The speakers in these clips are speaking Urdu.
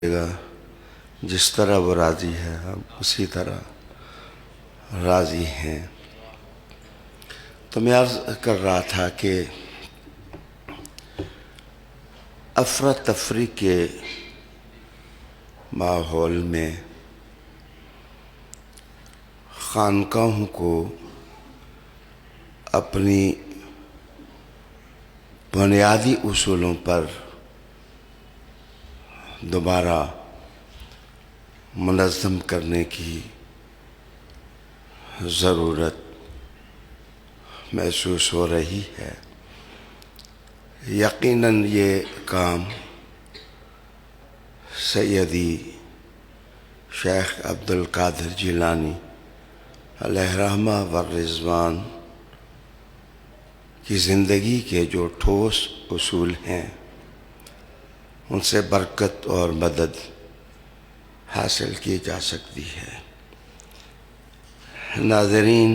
گا جس طرح وہ راضی ہے ہم اسی طرح راضی ہیں۔ تو میں عرض کر رہا تھا کہ افراتفری کے ماحول میں خانقاہوں کو اپنی بنیادی اصولوں پر دوبارہ منظم کرنے کی ضرورت محسوس ہو رہی ہے۔ یقیناً یہ کام سیدی شیخ عبدالقادر جیلانی علیہ رحمہ و رضوان کی زندگی کے جو ٹھوس اصول ہیں ان سے برکت اور مدد حاصل کی جا سکتی ہے۔ ناظرین،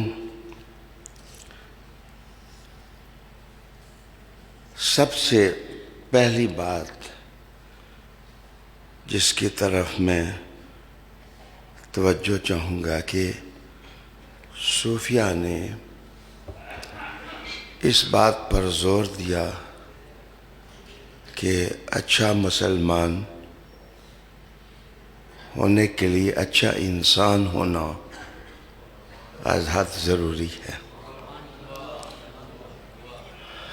سب سے پہلی بات جس کی طرف میں توجہ چاہوں گا کہ صوفیہ نے اس بات پر زور دیا کہ اچھا مسلمان ہونے کے لیے اچھا انسان ہونا از حد ضروری ہے۔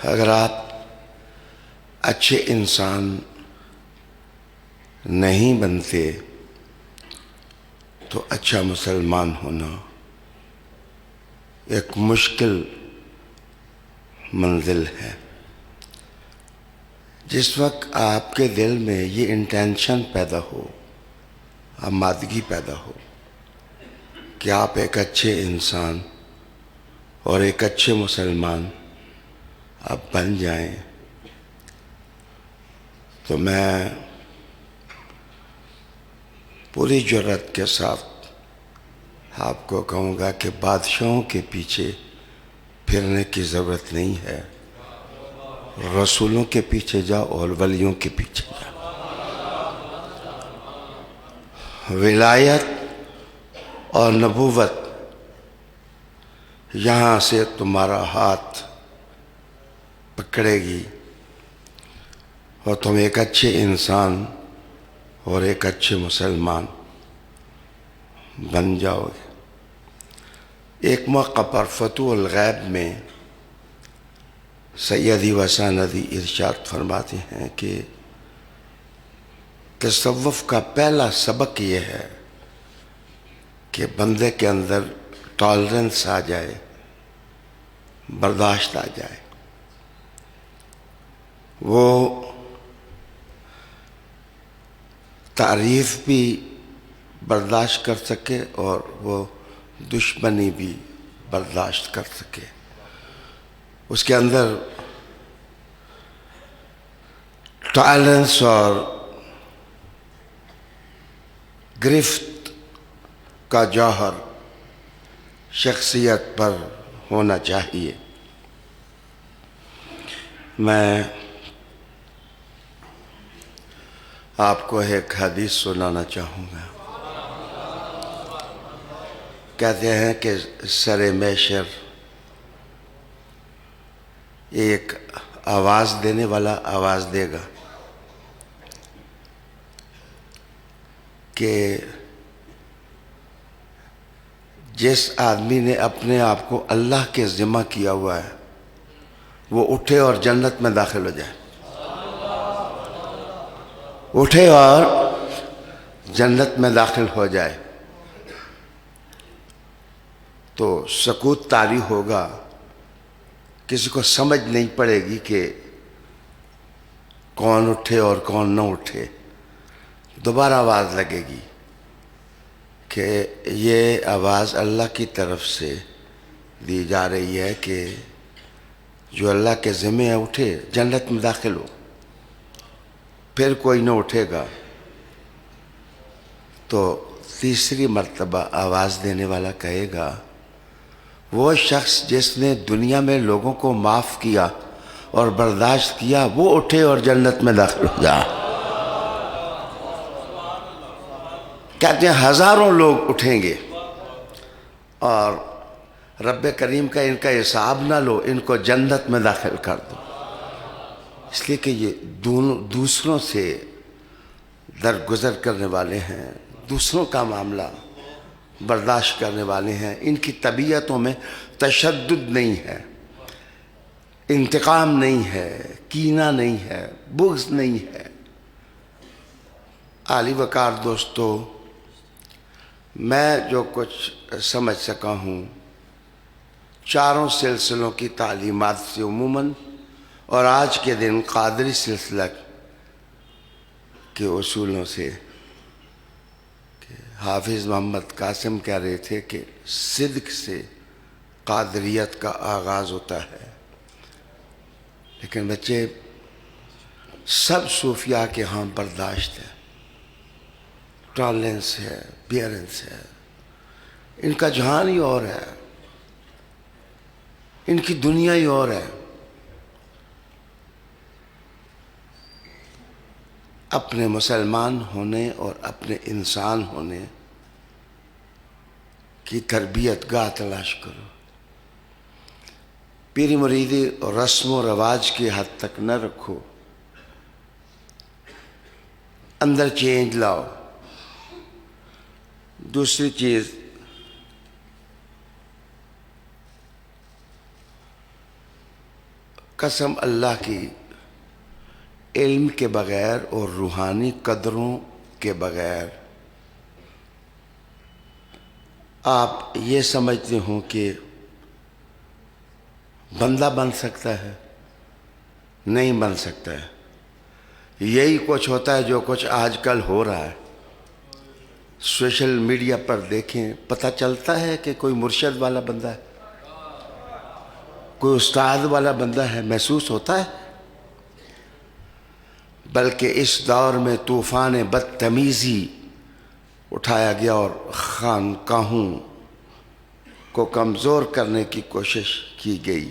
اگر آپ اچھے انسان نہیں بنتے تو اچھا مسلمان ہونا ایک مشکل منزل ہے۔ جس وقت آپ کے دل میں یہ انٹینشن پیدا ہو، آمادگی پیدا ہو کہ آپ ایک اچھے انسان اور ایک اچھے مسلمان آپ بن جائیں، تو میں پوری جرات کے ساتھ آپ کو کہوں گا کہ بادشاہوں کے پیچھے پھرنے کی ضرورت نہیں ہے، رسولوں کے پیچھے جاؤ اور ولیوں کے پیچھے جاؤ۔ ولایت اور نبوت یہاں سے تمہارا ہاتھ پکڑے گی اور تم ایک اچھے انسان اور ایک اچھے مسلمان بن جاؤ گے۔ ایک موقع پر فتوح الغیب میں سیدی و سندی ارشاد فرماتے ہیں کہ تصوف کا پہلا سبق یہ ہے کہ بندے کے اندر ٹالرنس آ جائے، برداشت آ جائے، وہ تعریف بھی برداشت کر سکے اور وہ دشمنی بھی برداشت کر سکے۔ اس کے اندر ٹالرنس اور گرفت کا جوہر شخصیت پر ہونا چاہیے۔ میں آپ کو ایک حدیث سنانا چاہوں گا۔ کہتے ہیں کہ سر محشر ایک آواز دینے والا آواز دے گا کہ جس آدمی نے اپنے آپ کو اللہ کے ذمہ کیا ہوا ہے وہ اٹھے اور جنت میں داخل ہو جائے، اٹھے اور جنت میں داخل ہو جائے۔ تو سکوت طاری ہوگا، کسی کو سمجھ نہیں پڑے گی کہ کون اٹھے اور کون نہ اٹھے۔ دوبارہ آواز لگے گی کہ یہ آواز اللہ کی طرف سے دی جا رہی ہے کہ جو اللہ کے ذمہ ہے اٹھے، جنت میں داخل ہو۔ پھر کوئی نہ اٹھے گا تو تیسری مرتبہ آواز دینے والا کہے گا وہ شخص جس نے دنیا میں لوگوں کو معاف کیا اور برداشت کیا وہ اٹھے اور جنت میں داخل ہو جا۔ کہتے ہیں ہزاروں لوگ اٹھیں گے اور رب کریم کا ان کا حساب نہ لو، ان کو جنت میں داخل کر دو، اس لیے کہ یہ دونوں دوسروں سے درگزر کرنے والے ہیں، دوسروں کا معاملہ برداشت کرنے والے ہیں، ان کی طبیعتوں میں تشدد نہیں ہے، انتقام نہیں ہے، کینہ نہیں ہے، بغض نہیں ہے۔ عالی وقار دوستو، میں جو کچھ سمجھ سکا ہوں چاروں سلسلوں کی تعلیمات سے عموماً، اور آج کے دن قادری سلسلہ کے اصولوں سے، کہ حافظ محمد قاسم کہہ رہے تھے کہ صدق سے قادریت کا آغاز ہوتا ہے، لیکن بچے سب صوفیاء کے ہاں برداشت ہے، ٹالرنس ہے، بیئرنس ہے، ان کا جہان ہی اور ہے، ان کی دنیا ہی اور ہے۔ اپنے مسلمان ہونے اور اپنے انسان ہونے کی تربیت گاہ تلاش کرو، پیری مریدی اور رسم و رواج کی حد تک نہ رکھو، اندر چینج لاؤ۔ دوسری چیز، قسم اللہ کی، علم کے بغیر اور روحانی قدروں کے بغیر آپ یہ سمجھتے ہوں کہ بندہ بن سکتا ہے، نہیں بن سکتا ہے۔ یہی کچھ ہوتا ہے جو کچھ آج کل ہو رہا ہے۔ سوشل میڈیا پر دیکھیں، پتہ چلتا ہے کہ کوئی مرشد والا بندہ ہے، کوئی استاد والا بندہ ہے، محسوس ہوتا ہے۔ بلکہ اس دور میں طوفان بدتمیزی اٹھایا گیا اور خانقاہوں کو کمزور کرنے کی کوشش کی گئی،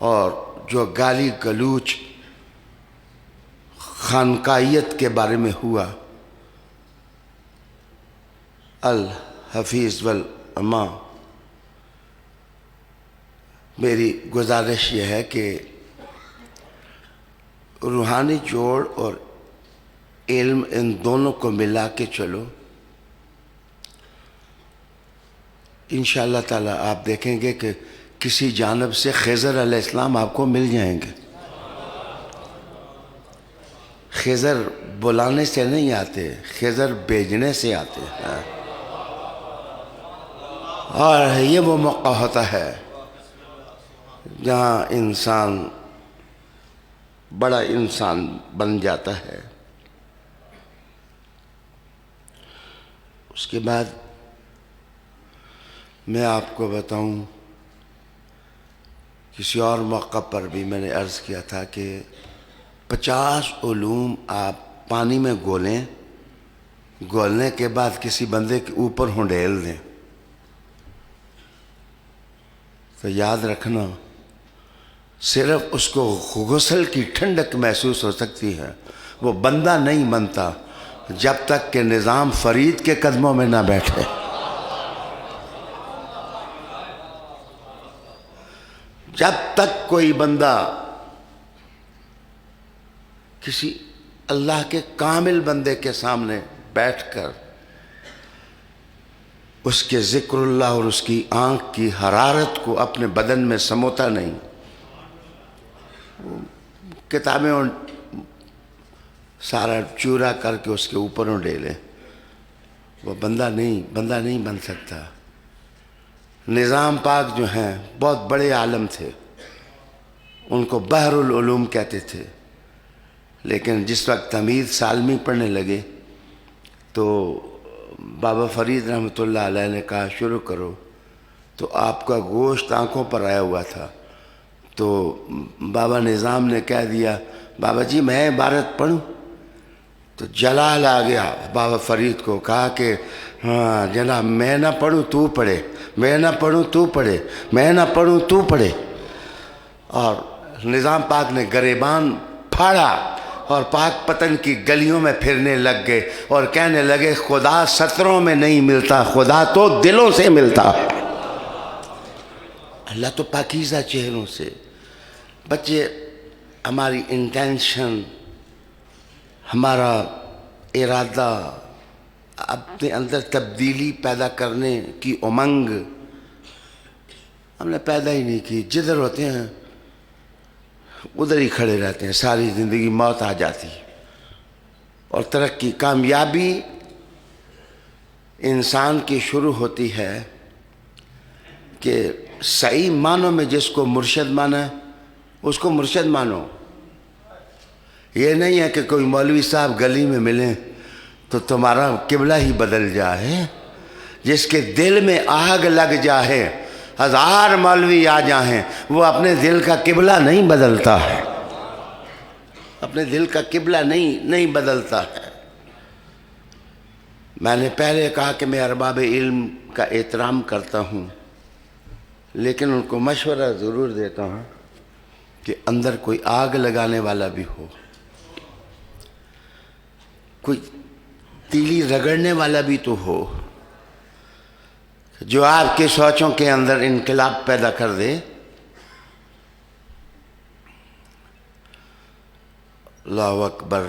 اور جو گالی گلوچ خانقاہیت کے بارے میں ہوا، الحفیظ والاماں، میری گزارش یہ ہے کہ روحانی جوڑ اور علم ان دونوں کو ملا کے چلو، انشاءاللہ تعالی آپ دیکھیں گے کہ کسی جانب سے خضر علیہ السلام آپ کو مل جائیں گے۔ خضر بلانے سے نہیں آتے، خضر بھیجنے سے آتے ہیں، اور یہ وہ موقع ہوتا ہے جہاں انسان بڑا انسان بن جاتا ہے۔ اس کے بعد میں آپ کو بتاؤں، کسی اور موقع پر بھی میں نے عرض کیا تھا کہ 50 علوم آپ پانی میں گولیں، گولنے کے بعد کسی بندے کے اوپر ہنڈیل دیں، تو یاد رکھنا صرف اس کو غسل کی ٹھنڈک محسوس ہو سکتی ہے، وہ بندہ نہیں بنتا جب تک کہ نظام فرید کے قدموں میں نہ بیٹھے۔ جب تک کوئی بندہ کسی اللہ کے کامل بندے کے سامنے بیٹھ کر اس کے ذکر اللہ اور اس کی آنکھ کی حرارت کو اپنے بدن میں سموتا نہیں، کتابیں سارا چورا کر کے اس کے اوپر ڈیلے، وہ بندہ نہیں بن سکتا۔ نظام پاک جو ہیں بہت بڑے عالم تھے، ان کو بحر العلوم کہتے تھے، لیکن جس وقت تمیز سالمی پڑھنے لگے تو بابا فرید رحمۃ اللہ علیہ نے کہا شروع کرو، تو آپ کا گوشت آنکھوں پر آیا ہوا تھا، تو بابا نظام نے کہہ دیا بابا جی میں عبارت پڑھوں، تو جلال آ گیا بابا فرید کو، کہا کہ ہاں جناب میں نہ پڑھوں تو پڑھے، میں نہ پڑھوں تو پڑھے، میں نہ پڑھوں تو پڑھے، اور نظام پاک نے گریبان پھاڑا اور پاک پتن کی گلیوں میں پھرنے لگ گئے اور کہنے لگے خدا سطروں میں نہیں ملتا، خدا تو دلوں سے ملتا ہے۔ اللہ تو پاکیزہ چہروں سے۔ بچے، ہماری انٹینشن، ہمارا ارادہ، اپنے اندر تبدیلی پیدا کرنے کی امنگ ہم نے پیدا ہی نہیں کی۔ جدھر ہوتے ہیں ادھر ہی کھڑے رہتے ہیں، ساری زندگی موت آ جاتی۔ اور ترقی، کامیابی انسان کی شروع ہوتی ہے کہ صحیح معنوں میں جس کو مرشد مانا ہے اس کو مرشد مانو۔ یہ نہیں ہے کہ کوئی مولوی صاحب گلی میں ملیں تو تمہارا قبلہ ہی بدل جائے۔ جس کے دل میں آگ لگ جائے، ہزار مولوی آ جائیں، وہ اپنے دل کا قبلہ نہیں بدلتا ہے، اپنے دل کا قبلہ نہیں بدلتا ہے۔ میں نے پہلے کہا کہ میں ارباب علم کا احترام کرتا ہوں، لیکن ان کو مشورہ ضرور دیتا ہوں کہ اندر کوئی آگ لگانے والا بھی ہو، کوئی تیلی رگڑنے والا بھی تو ہو، جو آپ کے سوچوں کے اندر انقلاب پیدا کر دے۔ اللہ اکبر۔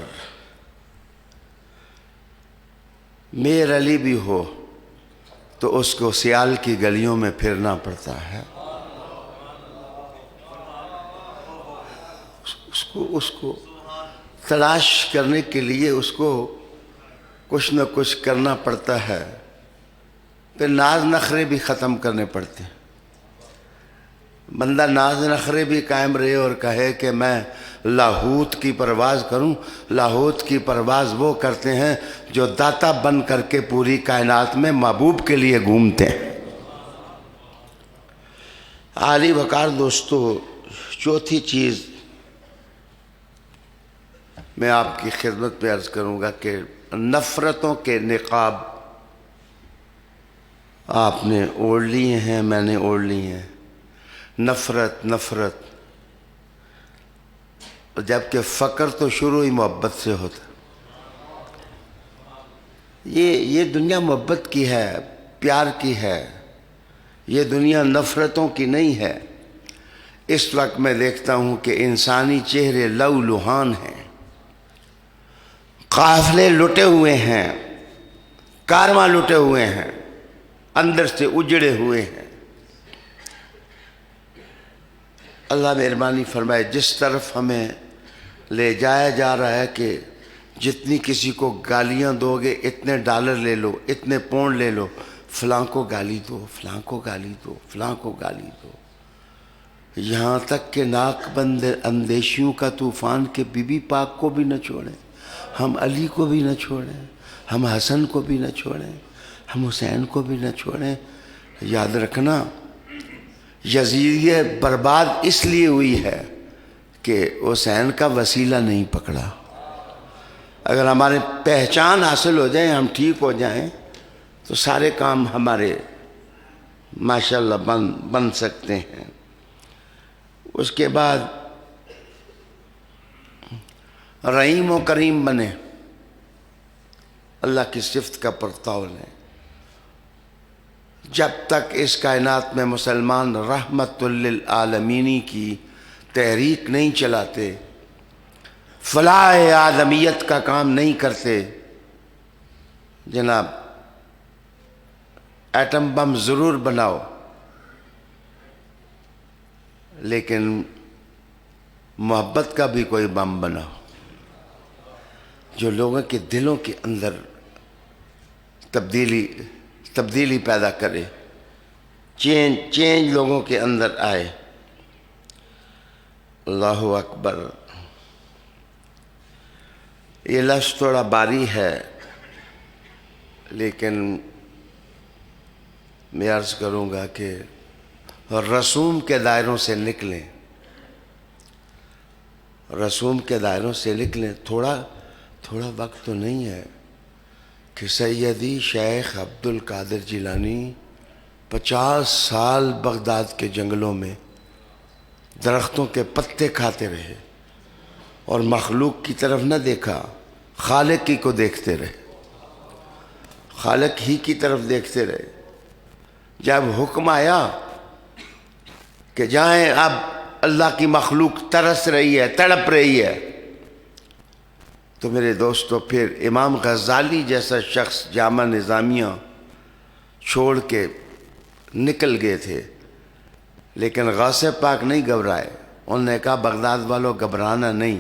میر علی بھی ہو تو اس کو سیال کی گلیوں میں پھرنا پڑتا ہے، اس کو تلاش کرنے کے لیے اس کو کچھ نہ کچھ کرنا پڑتا ہے، پھر ناز نخرے بھی ختم کرنے پڑتے ہیں۔ بندہ ناز نخرے بھی قائم رہے اور کہے کہ میں لاہوت کی پرواز کروں۔ لاہوت کی پرواز وہ کرتے ہیں جو داتا بن کر کے پوری کائنات میں محبوب کے لیے گھومتے ہیں۔ عالی وقار دوستو، چوتھی چیز میں آپ کی خدمت میں عرض کروں گا کہ نفرتوں کے نقاب آپ نے اوڑھ لیے ہیں، میں نے اوڑھ لی ہیں۔ نفرت، جبکہ فقر تو شروع ہی محبت سے ہوتا۔ یہ دنیا محبت کی ہے، پیار کی ہے، یہ دنیا نفرتوں کی نہیں ہے۔ اس وقت میں دیکھتا ہوں کہ انسانی چہرے لو لہان ہیں، قافلے لٹے ہوئے ہیں، کارواں لٹے ہوئے ہیں، اندر سے اجڑے ہوئے ہیں۔ اللہ مہربانی فرمائے، جس طرف ہمیں لے جایا جا رہا ہے کہ جتنی کسی کو گالیاں دو گے اتنے ڈالر لے لو، اتنے پونڈ لے لو، فلاں کو گالی دو، فلاں کو گالی دو، فلاں کو گالی دو، یہاں تک کہ ناک بند اندیشیوں کا طوفان کے بی بی پاک کو بھی نہ چھوڑیں، ہم علی کو بھی نہ چھوڑیں، ہم حسن کو بھی نہ چھوڑیں، ہم حسین کو بھی نہ چھوڑیں۔ یاد رکھنا، یزیدیت برباد اس لیے ہوئی ہے کہ حسین کا وسیلہ نہیں پکڑا۔ اگر ہمارے پہچان حاصل ہو جائیں، ہم ٹھیک ہو جائیں، تو سارے کام ہمارے ماشاءاللہ بن سکتے ہیں۔ اس کے بعد رحیم و کریم بنے، اللہ کی صفت کا پرتاؤ لیں۔ جب تک اس کائنات میں مسلمان رحمت للعالمینی کی تحریک نہیں چلاتے، فلاح آدمیت کا کام نہیں کرتے، جناب ایٹم بم ضرور بناؤ لیکن محبت کا بھی کوئی بم بناؤ جو لوگوں کے دلوں کے اندر تبدیلی پیدا کرے، چینج لوگوں کے اندر آئے۔ اللہ اکبر۔ یہ لفظ تھوڑا باری ہے لیکن میں عرض کروں گا کہ رسوم کے دائروں سے نکلیں، رسوم کے دائروں سے نکلیں۔ تھوڑا وقت تو نہیں ہے کہ سیدی شیخ عبد القادر جیلانی 50 سال بغداد کے جنگلوں میں درختوں کے پتے کھاتے رہے اور مخلوق کی طرف نہ دیکھا، خالق ہی کو دیکھتے رہے، خالق ہی کی طرف دیکھتے رہے۔ جب حکم آیا کہ جائیں، اب اللہ کی مخلوق ترس رہی ہے، تڑپ رہی ہے، تو میرے دوستو پھر امام غزالی جیسا شخص جامع نظامیہ چھوڑ کے نکل گئے تھے، لیکن غوث پاک نہیں گھبرائے۔ انہوں نے کہا بغداد والوں گھبرانا نہیں،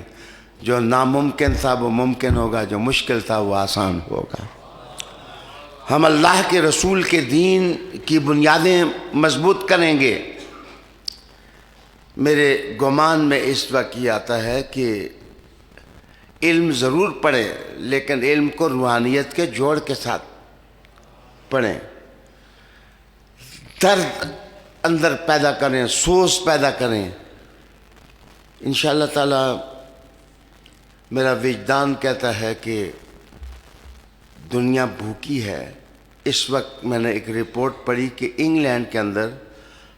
جو ناممکن تھا وہ ممکن ہوگا، جو مشکل تھا وہ آسان ہوگا۔ ہم اللہ کے رسول کے دین کی بنیادیں مضبوط کریں گے۔ میرے گمان میں اس وقت یہ آتا ہے کہ علم ضرور پڑھیں، لیکن علم کو روحانیت کے جوڑ کے ساتھ پڑھیں، درد اندر پیدا کریں، سوز پیدا کریں۔ انشاءاللہ تعالی میرا وجدان کہتا ہے کہ دنیا بھوکی ہے۔ اس وقت میں نے ایک رپورٹ پڑھی کہ انگلینڈ کے اندر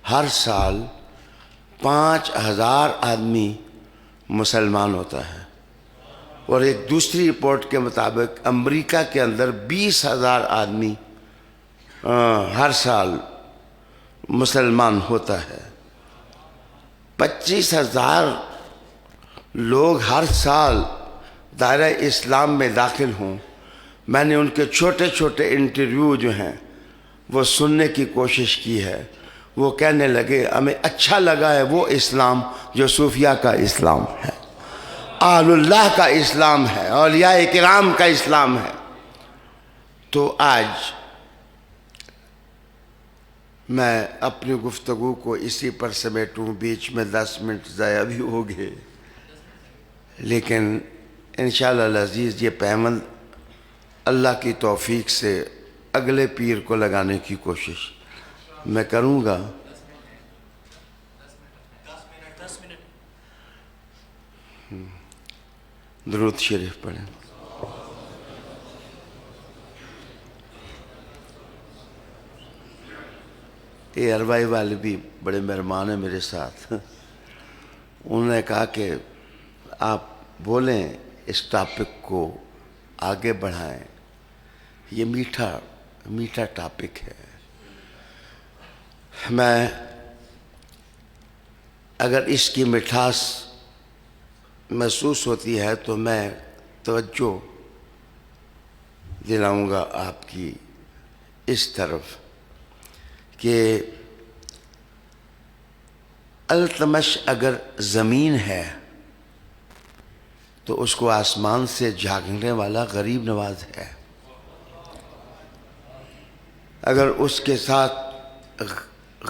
ہر سال 5000 آدمی مسلمان ہوتا ہے، اور ایک دوسری رپورٹ کے مطابق امریکہ کے اندر 20,000 آدمی ہر سال مسلمان ہوتا ہے۔ 25,000 لوگ ہر سال دائرہ اسلام میں داخل ہوں۔ میں نے ان کے چھوٹے چھوٹے انٹرویو جو ہیں وہ سننے کی کوشش کی ہے۔ وہ کہنے لگے ہمیں اچھا لگا ہے وہ اسلام جو صوفیاء کا اسلام ہے، اہل اللہ کا اسلام ہے، اولیاء کرام کا اسلام ہے۔ تو آج میں اپنی گفتگو کو اسی پر سمیٹوں، بیچ میں 10 منٹ ضائع بھی ہو گئے، لیکن انشاءاللہ العزیز یہ پیمند اللہ کی توفیق سے اگلے پیر کو لگانے کی کوشش میں کروں گا۔ درود شریف پڑھیں۔ یہ اروائی والے بھی بڑے مہربان ہیں میرے ساتھ۔ انہوں نے کہا کہ آپ بولیں، اس ٹاپک کو آگے بڑھائیں، یہ میٹھا میٹھا ٹاپک ہے۔ میں اگر اس کی مٹھاس محسوس ہوتی ہے تو میں توجہ دلاؤں گا آپ کی اس طرف کہ التمش اگر زمین ہے تو اس کو آسمان سے جھانکنے والا غریب نواز ہے۔ اگر اس کے ساتھ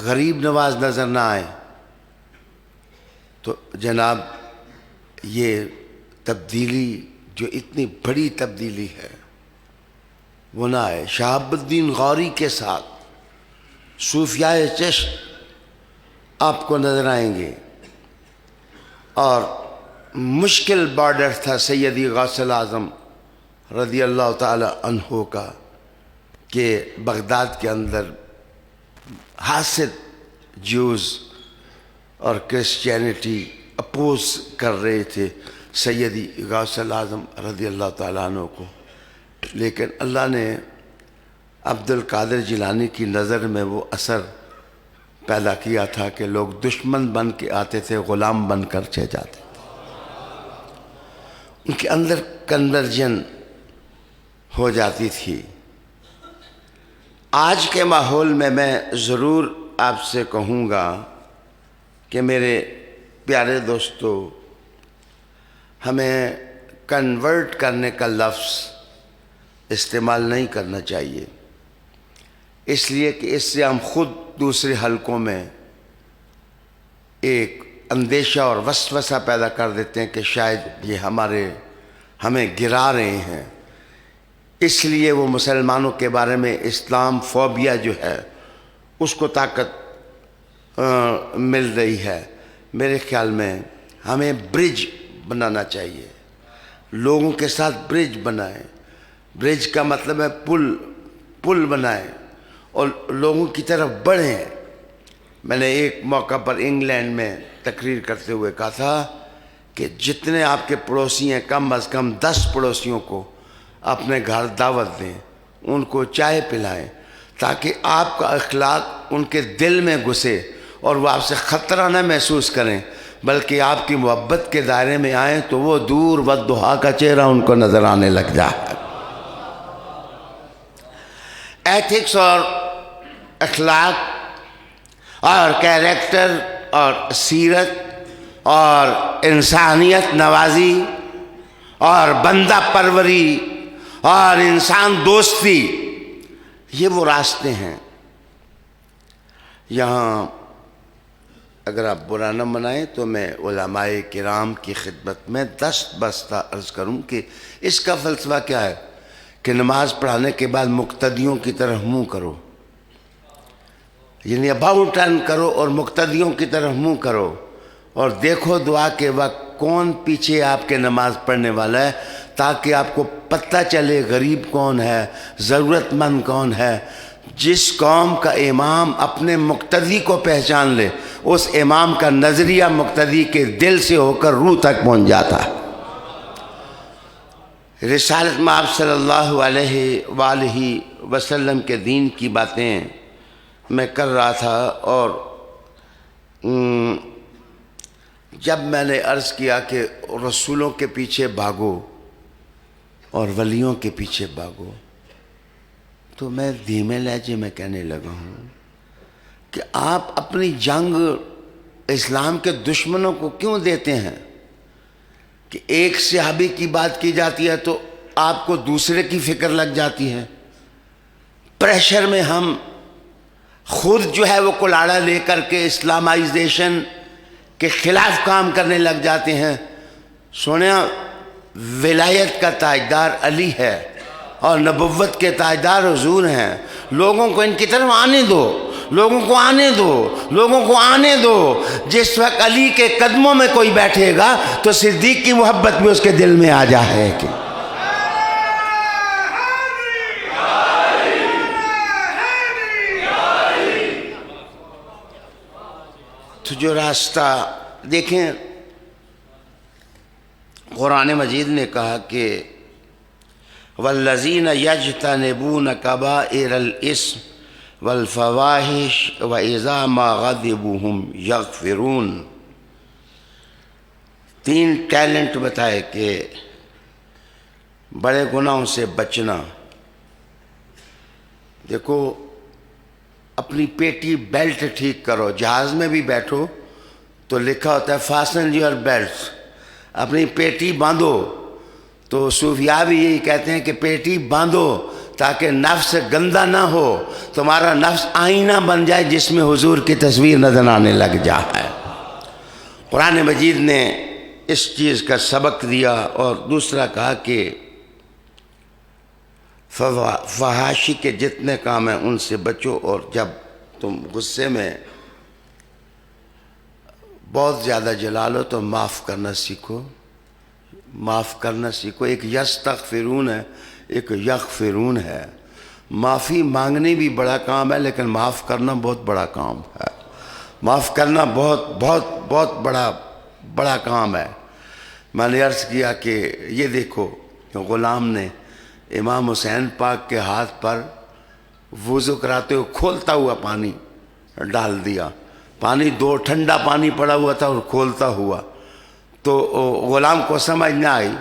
غریب نواز نظر نہ آئے تو جناب یہ تبدیلی جو اتنی بڑی تبدیلی ہے وہ نہ آئے۔ شہاب الدین غوری کے ساتھ صوفیاء چشت آپ کو نظر آئیں گے، اور مشکل بارڈر تھا سیدی غوث الاعظم رضی اللہ تعالی عنہ کا کہ بغداد کے اندر حاسد جیوز اور کرسچینٹی اپوز کر رہے تھے سیدی غوث الاعظم رضی اللہ تعالیٰ عنہ کو، لیکن اللہ نے عبد القادر جیلانی کی نظر میں وہ اثر پیدا کیا تھا کہ لوگ دشمن بن کے آتے تھے، غلام بن کر چلے جاتے تھے۔ ان کے اندر کنورجن ہو جاتی تھی۔ آج کے ماحول میں ضرور آپ سے کہوں گا کہ میرے پیارے دوستو، ہمیں کنورٹ کرنے کا لفظ استعمال نہیں کرنا چاہیے، اس لیے کہ اس سے ہم خود دوسرے حلقوں میں ایک اندیشہ اور وسوسہ پیدا کر دیتے ہیں کہ شاید یہ ہمیں گرا رہے ہیں۔ اس لیے وہ مسلمانوں کے بارے میں اسلام فوبیا جو ہے اس کو طاقت مل رہی ہے۔ میرے خیال میں ہمیں برج بنانا چاہیے، لوگوں کے ساتھ برج بنائیں۔ برج کا مطلب ہے پل بنائیں اور لوگوں کی طرف بڑھیں۔ میں نے ایک موقع پر انگلینڈ میں تقریر کرتے ہوئے کہا تھا کہ جتنے آپ کے پڑوسی ہیں کم از کم 10 پڑوسیوں کو اپنے گھر دعوت دیں، ان کو چائے پلائیں، تاکہ آپ کا اخلاق ان کے دل میں گھسے اور وہ آپ سے خطرہ نہ محسوس کریں، بلکہ آپ کی محبت کے دائرے میں آئیں تو وہ دور والضحیٰ کا چہرہ ان کو نظر آنے لگ جائے۔ ایتھکس اور اخلاق اور کیریکٹر اور سیرت اور انسانیت نوازی اور بندہ پروری اور انسان دوستی، یہ وہ راستے ہیں۔ یہاں اگر آپ برا نہ منائیں تو میں علماء کرام کی خدمت میں دست بستہ عرض کروں کہ اس کا فلسفہ کیا ہے کہ نماز پڑھانے کے بعد مقتدیوں کی طرف منہ کرو، یعنی اباؤٹ ٹرن کرو اور مقتدیوں کی طرف منہ کرو، اور دیکھو دعا کے وقت کون پیچھے آپ کے نماز پڑھنے والا ہے، تاکہ آپ کو پتہ چلے غریب کون ہے، ضرورت مند کون ہے۔ جس قوم کا امام اپنے مقتدی کو پہچان لے، اس امام کا نظریہ مقتدی کے دل سے ہو کر روح تک پہنچ جاتا ہے۔ رسالت میں آپ صلی اللہ علیہ وآلہ وسلم کے دین کی باتیں میں کر رہا تھا، اور جب میں نے عرض کیا کہ رسولوں کے پیچھے بھاگو اور ولیوں کے پیچھے بھاگو، تو میں دھیمے لہجے میں کہنے لگا ہوں کہ آپ اپنی جنگ اسلام کے دشمنوں کو کیوں دیتے ہیں کہ ایک صحابی کی بات کی جاتی ہے تو آپ کو دوسرے کی فکر لگ جاتی ہے۔ پریشر میں ہم خود جو ہے وہ کلاڑا لے کر کے اسلامائزیشن کے خلاف کام کرنے لگ جاتے ہیں۔ سنیا، ولایت کا تاجدار علی ہے اور نبوت کے تاجدار حضور ہیں۔ لوگوں کو ان کی طرف آنے دو، لوگوں کو آنے دو، لوگوں کو آنے دو۔ جس وقت علی کے قدموں میں کوئی بیٹھے گا تو صدیق کی محبت بھی اس کے دل میں آ جائے گی۔ تو جو راستہ دیکھیں، قرآن مجید نے کہا کہ والذین یجتنبون کبائر الاسم والفواحش واذا ما غضبوا هم یغفرون۔ 3 ٹیلنٹ بتائے کہ بڑے گناہوں سے بچنا۔ دیکھو، اپنی پیٹی بیلٹ ٹھیک کرو۔ جہاز میں بھی بیٹھو تو لکھا ہوتا ہے فاسن یور بیلٹس، اپنی پیٹی باندھو۔ تو صوفیاء بھی یہی کہتے ہیں کہ پیٹی باندھو تاکہ نفس گندا نہ ہو، تمہارا نفس آئینہ بن جائے جس میں حضور کی تصویر نظر آنے لگ جائے۔ قرآن مجید نے اس چیز کا سبق دیا، اور دوسرا کہا کہ فحاشی کے جتنے کام ہیں ان سے بچو، اور جب تم غصے میں بہت زیادہ جلالو تو معاف کرنا سیکھو، معاف کرنا سیکھو۔ ایک یستغفرون ہے، ایک یغفرون ہے۔ معافی مانگنی بھی بڑا کام ہے، لیکن معاف کرنا بہت بڑا کام ہے۔ معاف کرنا بہت بہت بہت بڑا کام ہے۔ میں نے عرض کیا کہ یہ دیکھو، غلام نے امام حسین پاک کے ہاتھ پر وضو کراتے ہوئے کھولتا ہوا پانی ڈال دیا۔ پانی 2 ٹھنڈا پانی پڑا ہوا تھا اور کھولتا ہوا، تو غلام کو سمجھ نہ آئی،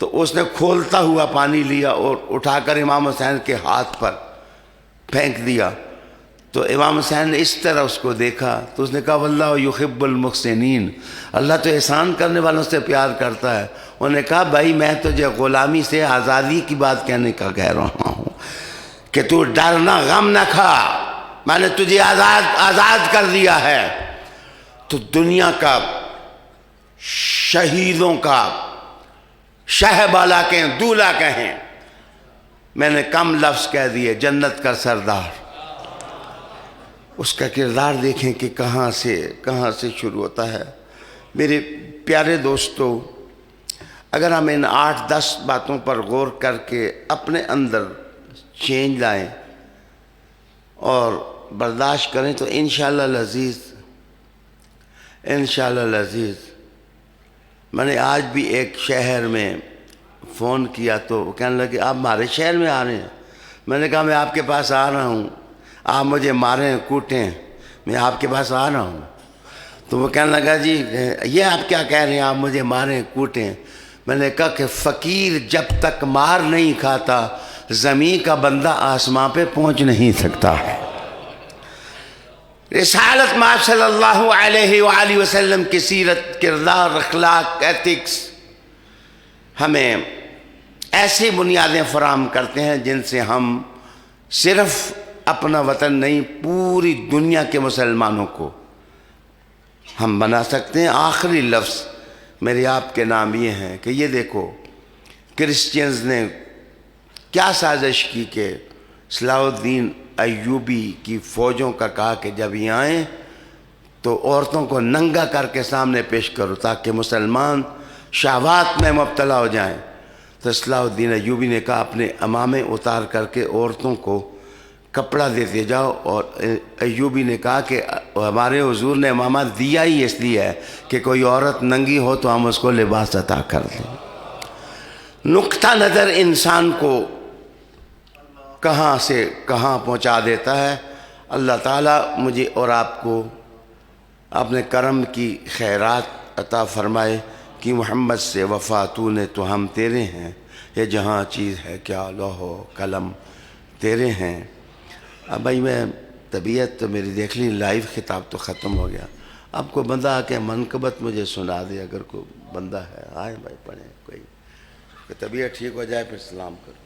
تو اس نے کھولتا ہوا پانی لیا اور اٹھا کر امام حسین کے ہاتھ پر پھینک دیا۔ تو امام حسین نے اس طرح اس کو دیکھا تو اس نے کہا واللہ یحب المحسنین، اللہ تو احسان کرنے والوں سے پیار کرتا ہے۔ انہوں نے کہا بھائی میں تجھے غلامی سے آزادی کی بات کہنے کا کہہ رہا ہوں کہ تو ڈرنا، غم نہ کھا، میں نے تجھے آزاد کر دیا ہے۔ تو دنیا کا شہیدوں کا شہ بالا کہیں، دولہا کہیں، میں نے کم لفظ کہہ دیے، جنت کا سردار۔ اس کا کردار دیکھیں کہ کہاں سے شروع ہوتا ہے۔ میرے پیارے دوستو، اگر ہم ان 8-10 باتوں پر غور کر کے اپنے اندر چینج لائیں اور برداشت کریں تو انشاءاللہ العزیز میں نے آج بھی ایک شہر میں فون کیا تو وہ کہنے لگے آپ ہمارے شہر میں آ رہے ہیں. میں نے کہا میں آپ کے پاس آ رہا ہوں, آپ مجھے ماریں کوٹیں, میں آپ کے پاس آ رہا ہوں. تو وہ کہنے لگا جی یہ آپ کیا کہہ رہے ہیں, آپ مجھے ماریں کوٹیں. میں نے کہا کہ فقیر جب تک مار نہیں کھاتا زمین کا بندہ آسمان پہ پہنچ نہیں سکتا. رسالت مآب صلی اللہ علیہ وآلہ وسلم کی سیرت, کردار, اخلاق, ایتھکس ہمیں ایسی بنیادیں فراہم کرتے ہیں جن سے ہم صرف اپنا وطن نہیں پوری دنیا کے مسلمانوں کو ہم بنا سکتے ہیں. آخری لفظ میرے آپ کے نام یہ ہیں کہ یہ دیکھو کرسچینز نے کیا سازش کی کہ صلاح الدین ایوبی کی فوجوں کا کہا کہ جب یہ آئیں تو عورتوں کو ننگا کر کے سامنے پیش کرو تاکہ مسلمان شہوات میں مبتلا ہو جائیں. تو صلاح الدین ایوبی نے کہا اپنے امامے اتار کر کے عورتوں کو کپڑا دیتے جاؤ, اور ایوبی نے کہا کہ ہمارے حضور نے امامہ دیا ہی اس لیے ہے کہ کوئی عورت ننگی ہو تو ہم اس کو لباس عطا کر دیں. نقطہ نظر انسان کو کہاں سے کہاں پہنچا دیتا ہے. اللہ تعالیٰ مجھے اور آپ کو اپنے کرم کی خیرات عطا فرمائے کہ محمد سے وفا تو نے تو ہم تیرے ہیں, یہ جہاں چیز ہے کیا لوح و قلم تیرے ہیں. اب بھائی میں طبیعت تو میری دیکھ لی, لائیو خطاب تو ختم ہو گیا. اب کوئی بندہ آ کے منقبت مجھے سنا دے, اگر کوئی بندہ ہے آئے بھائی پڑھیں, کوئی کہ طبیعت ٹھیک ہو جائے پھر سلام کرو.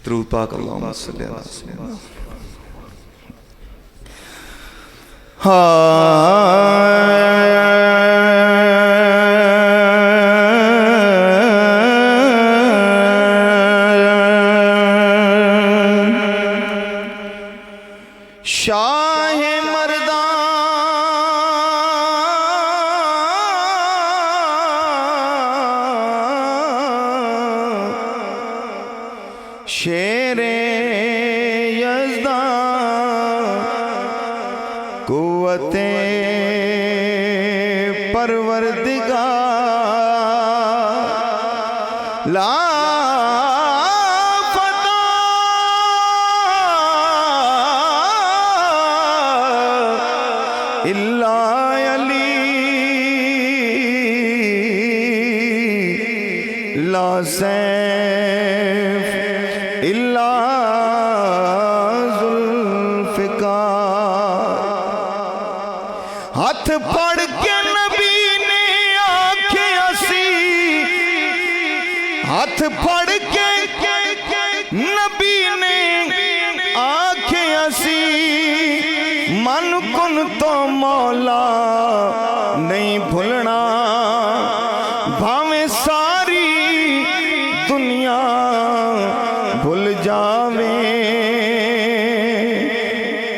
درود پاک اللہم صلی اللہ علیہ وسلم. شاہ مردان شیر یزدان قوت پروردگار لا اللہ علی لا سیف اللہ ذوالفقار. ہاتھ پڑھ کے نبی نے آنکھیں اسی, ہاتھ پڑھ کے نبی نے آنکھیں اسی, من کن تو مولا نہیں بھولنا, بھاویں ساری دنیا بھول جاویں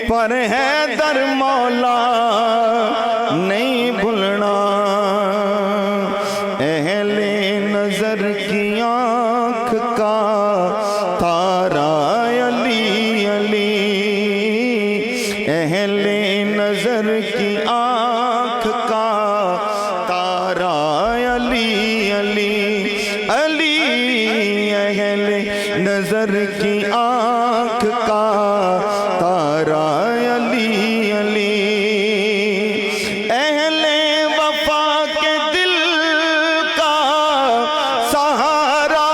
پر حیدر مولا نہیں بھولنا. اہل نظر کی آنکھ کا تارا علی علی, اہل نظر کی آنکھ کا تارا علی علی علی, اہل نظر کی آنکھ کا تارا علی علی, اہل وفا کے دل کا سہارا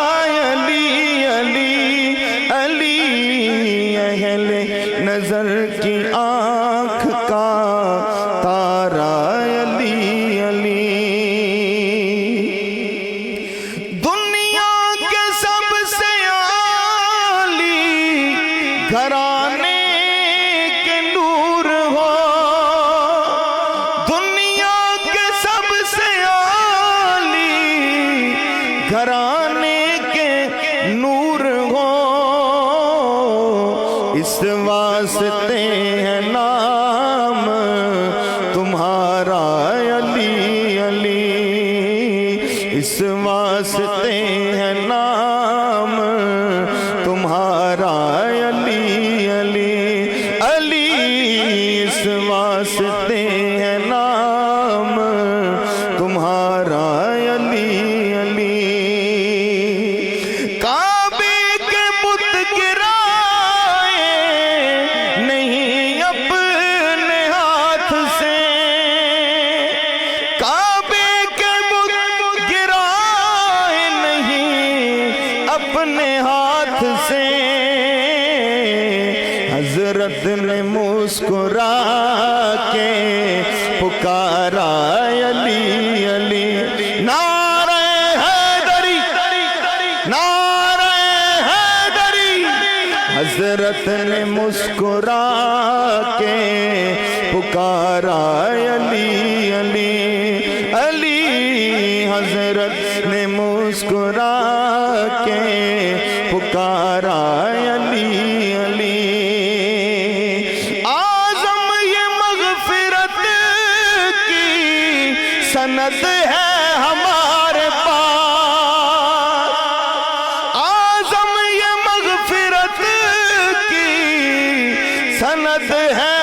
علی علی علی, اہل نظر کی آنکھ کا تارا علی علی. دنیا کے سب سے عالی گھرانے کے نور ہو, دنیا کے سب سے عالی گھرانے کے نور ہو, اس واسطے ہے نام تمہارا علی علی, اس واسطے ہے نام تمہارا علی علی علی, اس واسطے نے مسکرا کے پکارا علی علی، نعرہ حیدری نعرہ حیدری، حضرت نے مسکرا کے پکارا علی علی علی، حضرت نے مسکرا کے پکارا علی علی، اعظم یہ مغفرت کی سند ہے ہمارے پاس، اعظم یہ مغفرت کی سند ہے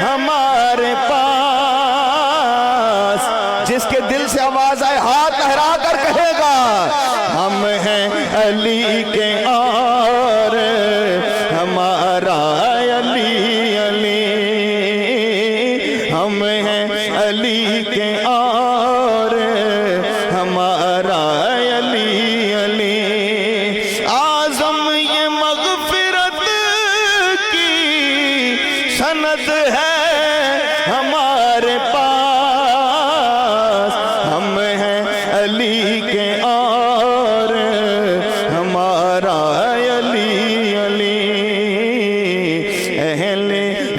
ہمارے پاس، جس کے دل سے آواز آئے ہاتھ لہرا کر کہے گا ہم ہیں علی کے اور ہمارا علی علی، ہم ہیں علی کے اور ہمارا علی علی، اعظم یہ مغفرت کی سند ہے ہمارے پاس، ہم ہیں علی کے اور ہمارا علی علی، اہل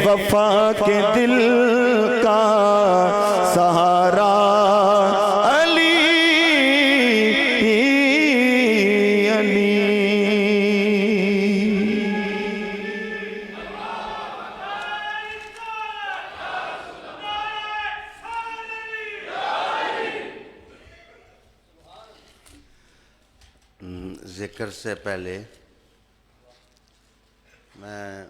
وفا کے دل کا سہارا علی علی۔ ذکر سے پہلے میں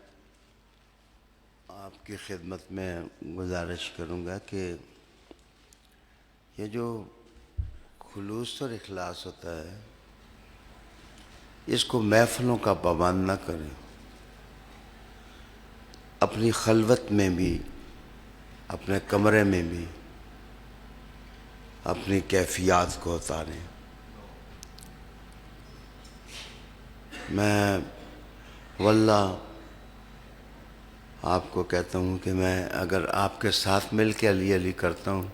آپ کی خدمت میں گزارش کروں گا کہ یہ جو خلوص اور اخلاص ہوتا ہے اس کو محفلوں کا پابند نہ کریں، اپنی خلوت میں بھی، اپنے کمرے میں بھی اپنی کیفیات کو اتاریں۔ میں واللہ آپ کو کہتا ہوں کہ میں اگر آپ کے ساتھ مل کے علی علی کرتا ہوں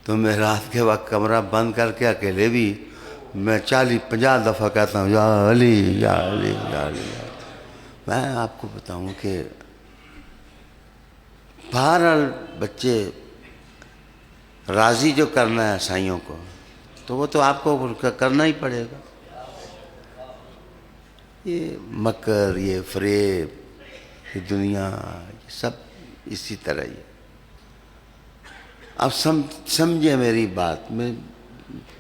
تو میں رات کے وقت کمرہ بند کر کے اکیلے بھی میں 40-50 دفعہ کہتا ہوں یا علی یا علی یا علی۔ میں آپ کو بتاؤں کہ بہرحال بچے راضی جو کرنا ہے عیسائیوں کو تو وہ تو آپ کو کرنا ہی پڑے گا۔ یہ مکر، یہ فریب، یہ دنیا، یہ سب اسی طرح ہی ہے۔ اب سمجھے میری بات، میں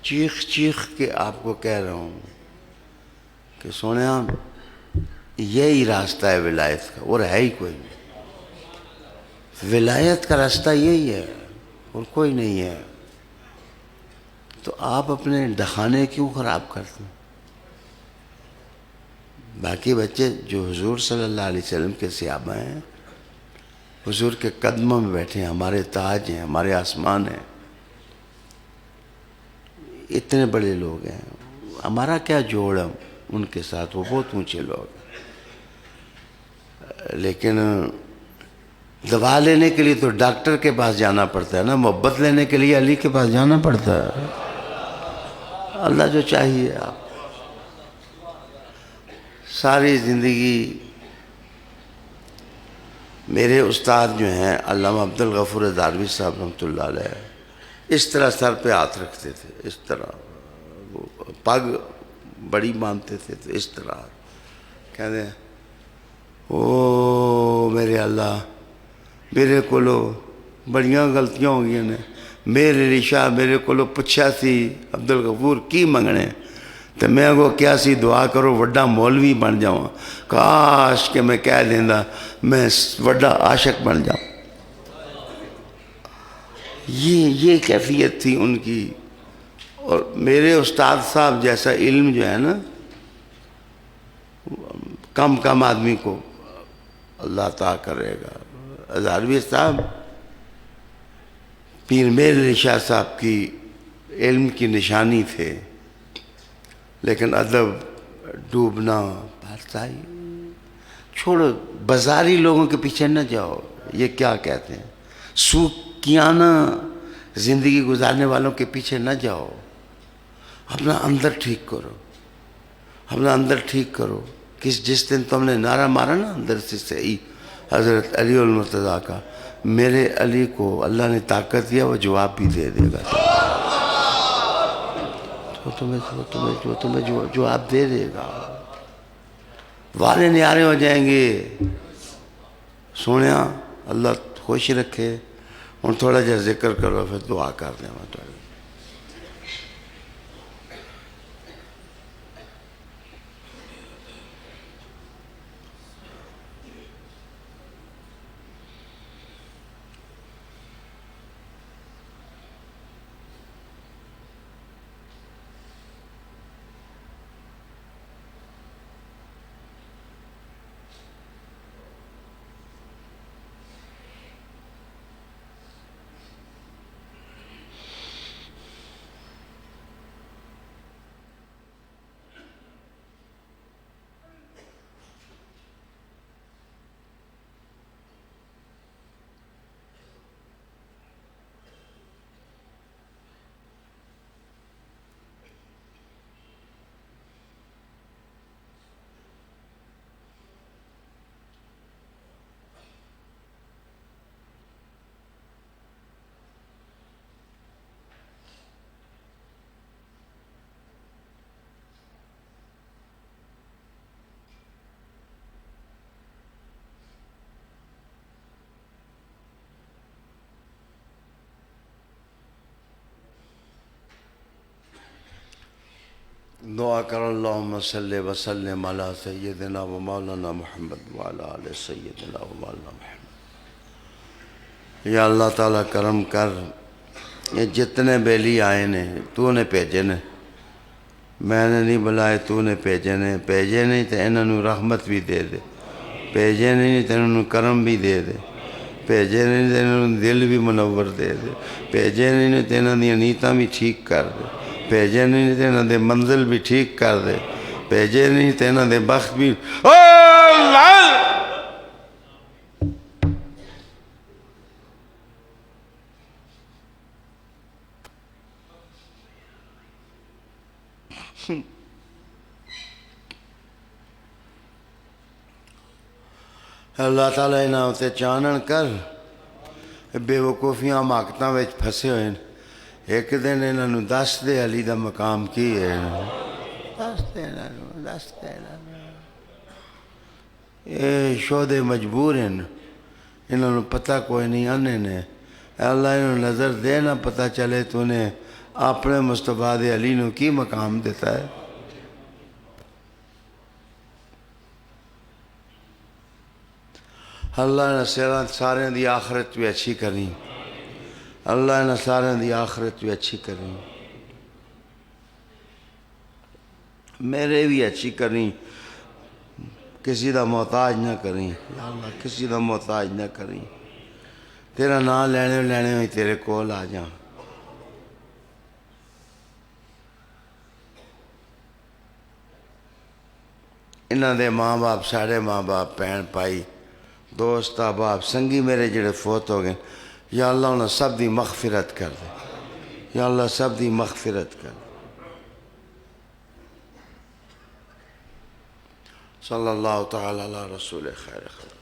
چیخ چیخ کے آپ کو کہہ رہا ہوں کہ سونیا یہی راستہ ہے ولایت کا، اور ہے ہی کوئی نہیں۔ ولایت کا راستہ یہی ہے اور کوئی نہیں ہے، تو آپ اپنے ڈخانے کیوں خراب کرتے ہیں؟ باقی بچے جو حضور صلی اللہ علیہ وسلم کے صحابہ ہیں، حضور کے قدموں میں بیٹھے ہیں، ہمارے تاج ہیں، ہمارے آسمان ہیں، اتنے بڑے لوگ ہیں، ہمارا کیا جوڑ ہے ان کے ساتھ؟ وہ بہت اونچے لوگ ہیں، لیکن دوا لینے کے لیے تو ڈاکٹر کے پاس جانا پڑتا ہے نا، محبت لینے کے لیے علی کے پاس جانا پڑتا ہے۔ اللہ جو چاہیے آپ ساری زندگی میرے استاد جو ہیں علامہ عبدالغفور داروی صاحب رحمۃ اللہ علیہ اس طرح سر پہ ہاتھ رکھتے تھے، اس طرح وہ پگ بڑی مانتے تھے، تو اس طرح کہتے ہیں او میرے اللہ میرے کولو بڑیاں غلطیاں ہو گئی نے، میرے رشا میرے کولو پوچھا سی عبدالغفور کی منگنے تو میں اگو کیا سی دعا کرو وڈا مولوی بن جاؤں، کاش کہ میں کہہ دینا میں وڈا عاشق بن جاؤں۔ یہ کیفیت تھی ان کی، اور میرے استاد صاحب جیسا علم جو ہے نا کم آدمی کو اللہ عطا کرے گا۔ ہزاروی صاحب پیر میر علی شاہ صاحب کی علم کی نشانی تھے، لیکن ادب ڈوبنا بھرتا ہی، چھوڑو، بازاری لوگوں کے پیچھے نہ جاؤ. یہ کیا کہتے ہیں، سوکیانہ زندگی گزارنے والوں کے پیچھے نہ جاؤ. اپنا اندر ٹھیک کرو، اپنا اندر ٹھیک کرو. جس دن تم نے نعرہ مارا نا اندر سے صحیح حضرت علی المرتضیٰ کا، میرے علی کو اللہ نے طاقت دیا، وہ جواب بھی دے دے گا. تمہیں جواب دے دے گا. والے نیارے ہو جائیں گے. سونیا اللہ خوش رکھے. ہوں تھوڑا جہا ذکر کرو پھر دعا کر دیں. دعا کر اللہم صلی وسلم علی سیدنا و مولانا محمد وعلی آل سیدنا و مولانا محمد. یا اللہ تعالیٰ کرم کر، یہ جتنے بیلی آئے نے تو نے بھیجے نے، میں نے نہیں بلائے، تو نے بھیجے نے. بھیجے نہیں تو انہوں رحمت بھی دے دے، بھیجے نہیں تو انہوں کرم بھی دے دے، بھیجے نہیں تو انہوں دل بھی منور دے دے، بھیجے نہیں تو انہوں دی نیتاں بھی ٹھیک کر دے، بھیجے نہیں تو انہوں دے منزل بھی ٹھیک کر دے، بھیجے نہیں تو انہوں دے بخت بھی. اللہ تعالیٰ انہاں ہوتے چانن کر. بے وقوفیاں ماکتاں وچ پھسے ہوئے. ایک دن انہوں دس دے علی دا مقام کی ہے، دس دے انہوں. یہ شہدے مجبور ہیں، انہوں پتہ کوئی نہیں. آنے نے اللہ انہوں نظر دے نہ پتہ چلے تو نے اپنے مصطفیٰ دے علی نو کی مقام دیتا ہے. اللہ نے سارے دی آخرت بھی اچھی کریں، اللہ نے سارے دی آخرت بھی اچھی کریں، میرے بھی اچھی کریں. کسی دا محتاج نہ کریں یا اللہ، کسی دا محتاج نہ کریں. تیرا نام لینے ہوئی تیرے کول آ جاں. انہاں دے ماں باپ، ساڑھے ماں باپ، بہن بھائی، دوست احباب، سنگی میرے جڑے فوت ہو گئے، یا اللہ انہاں سب دی مغفرت کر دے، یا اللہ سب دی مغفرت کر دے. صلی اللہ تعالی علی رسول خیر خلق.